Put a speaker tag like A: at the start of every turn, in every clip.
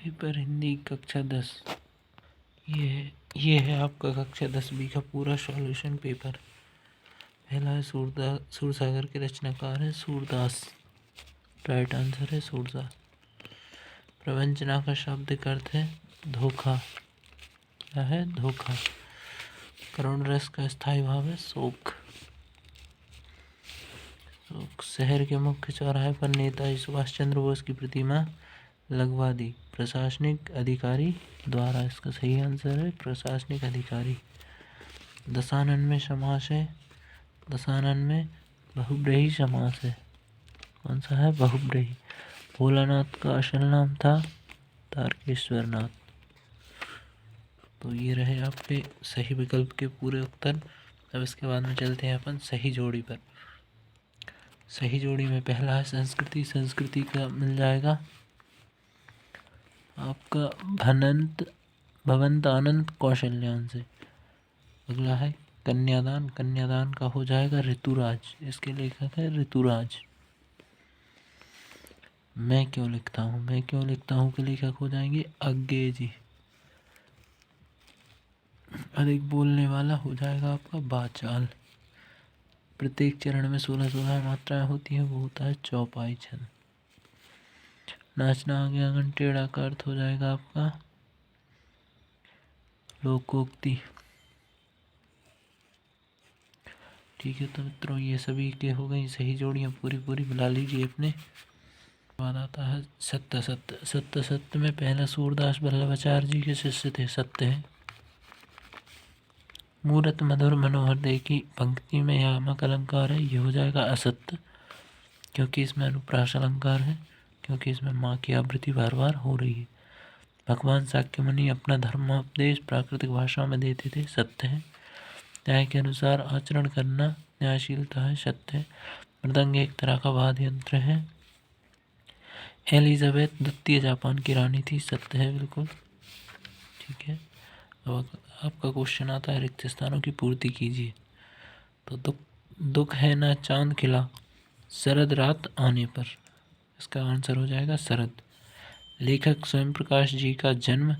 A: Paper Hindi कक्षा 10। ये है आपका कक्षा 10B का पूरा सॉल्यूशन पेपर। पहला है सूरसागर के रचनाकार है सूरदास। राइट आंसर है सूरदास। प्रवंचना का शाब्दिक अर्थ है धोखा। क्या है? धोखा। करुण रस का स्थायी भाव है शोक। शहर के मुख्य चौराहे पर नेताजी सुभाष चंद्र बोस की प्रतिमा लगवा दी प्रशासनिक अधिकारी द्वारा। इसका सही आंसर है प्रशासनिक अधिकारी। दशानन में समास है। दशानन में बहुब्रीहि समास है। कौन सा है? बहुब्रीहि। भोलानाथ का असल नाम था तारकेश्वर नाथ। तो ये रहे आपके सही विकल्प के पूरे उत्तर। अब इसके बाद में चलते हैं अपन सही जोड़ी पर। सही जोड़ी में पहला है संस्कृति। संस्कृति का मिल जाएगा आपका भवंत आनंद कौशल्यान से। अगला है कन्यादान। कन्यादान का हो जाएगा ऋतुराज। इसके लेखक है ऋतुराज। मैं क्यों लिखता हूँ। मैं क्यों लिखता हूँ के लेखक हो जाएंगे अज्ञेय जी। अधिक बोलने वाला हो जाएगा आपका बाचाल। प्रत्येक चरण में 16 मात्राएं होती हैं, वो होता है चौपाई छंद। नाचना आगे आंगन टेढ़ा का अर्थ हो जाएगा आपका लोकोक्ति। ठीक है, तो मित्रों ये सभी के हो गई सही जोड़ियाँ पूरी बुला लीजिए अपने। बाद आता है सत्य। सत्य में पहला सूरदास वल्लभाचार्य जी के शिष्य थे सत्य है। मूरत मधुर मनोहर दे की पंक्ति में यामक अलंकार है, ये हो जाएगा असत्य, क्योंकि इसमें अनुप्रास अलंकार है, क्योंकि इसमें माँ की आवृत्ति बार बार हो रही है। भगवान शाक्य मुनि अपना धर्मोपदेश प्राकृतिक भाषा में देते थे, सत्य है। न्याय के अनुसार आचरण करना न्यायशीलता है, सत्य है। मृदंग एक तरह का वाद्य यंत्र है। एलिजाबेथ द्वितीय जापान की रानी थी, सत्य है बिल्कुल। ठीक है, अब आपका क्वेश्चन आता है रिक्त स्थानों की पूर्ति कीजिए। तो दुख है ना चांद खिला शरद रात आने पर। इसका आंसर हो जाएगा शरद। लेखक स्वयं प्रकाश जी का जन्म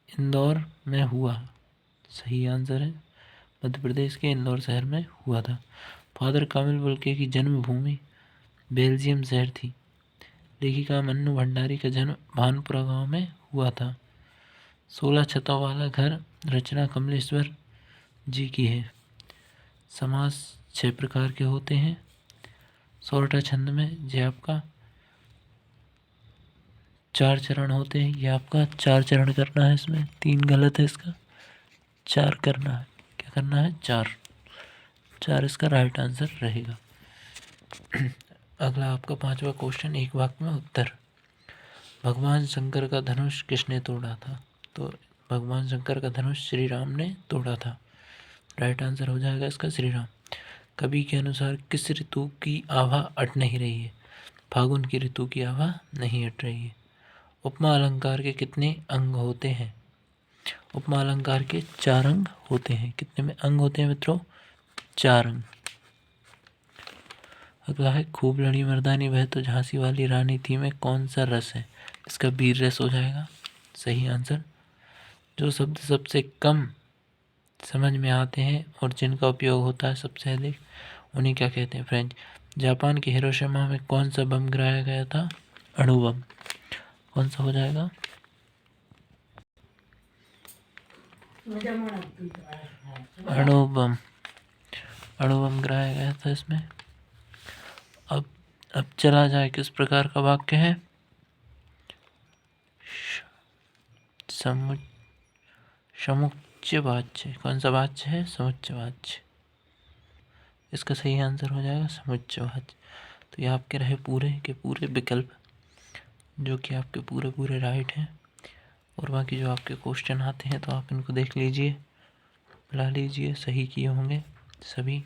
A: इंदौर में हुआ, सही आंसर है। मध्य प्रदेश के इंदौर शहर में हुआ था। फादर कामिल बुल्के की जन्मभूमि बेल्जियम शहर थी। लेखिका मन्नू भंडारी का जन्म भानपुरा गांव में हुआ था। 16 छतों वाला घर रचना कमलेश्वर जी की है। समास 6 प्रकार के होते हैं। सोरठा छंद में जो आपका 4 चरण होते हैं, ये आपका 4 चरण करना है। इसमें 3 गलत है, इसका 4 करना है। क्या करना है? 4 इसका राइट आंसर रहेगा। अगला आपका 5वां क्वेश्चन, एक वाक्य में उत्तर। भगवान शंकर का धनुष किसने तोड़ा था? तो भगवान शंकर का धनुष श्री राम ने तोड़ा था। राइट आंसर हो जाएगा इसका श्री राम। कवि के अनुसार किस ऋतु की आभा अट नहीं रही है? फागुन की ऋतु की आभा नहीं अट रही है। उपमा अलंकार के कितने अंग होते हैं? उपमा अलंकार के 4 अंग होते हैं। कितने में अंग होते हैं मित्रों? 4 अंग। अगला है खूब लड़ी मर्दानी वह तो झांसी वाली रानी थी में कौन सा रस है? इसका वीर रस हो जाएगा, सही आंसर। जो शब्द सबसे कम समझ में आते हैं और जिनका उपयोग होता है सबसे अधिक, उन्हें क्या कहते हैं? फ्रेंच। जापान के हिरोशिमा में कौन सा बम गिराया गया था? अणु बम। कौन सा हो जाएगा? अणु बम। अणु बम गिराया गया था इसमें। अब चला जाए किस प्रकार का वाक्य है? समुच्चयवाच्य। कौन सा वाच्य है? समुच्चयवाच्य। इसका सही आंसर हो जाएगा समुच्चयवाच्य। तो ये आपके रहे पूरे के पूरे विकल्प, जो कि आपके पूरे राइट हैं। और बाकी जो आपके क्वेश्चन आते हैं तो आप इनको देख लीजिए, मिला लीजिए, सही किए होंगे सभी।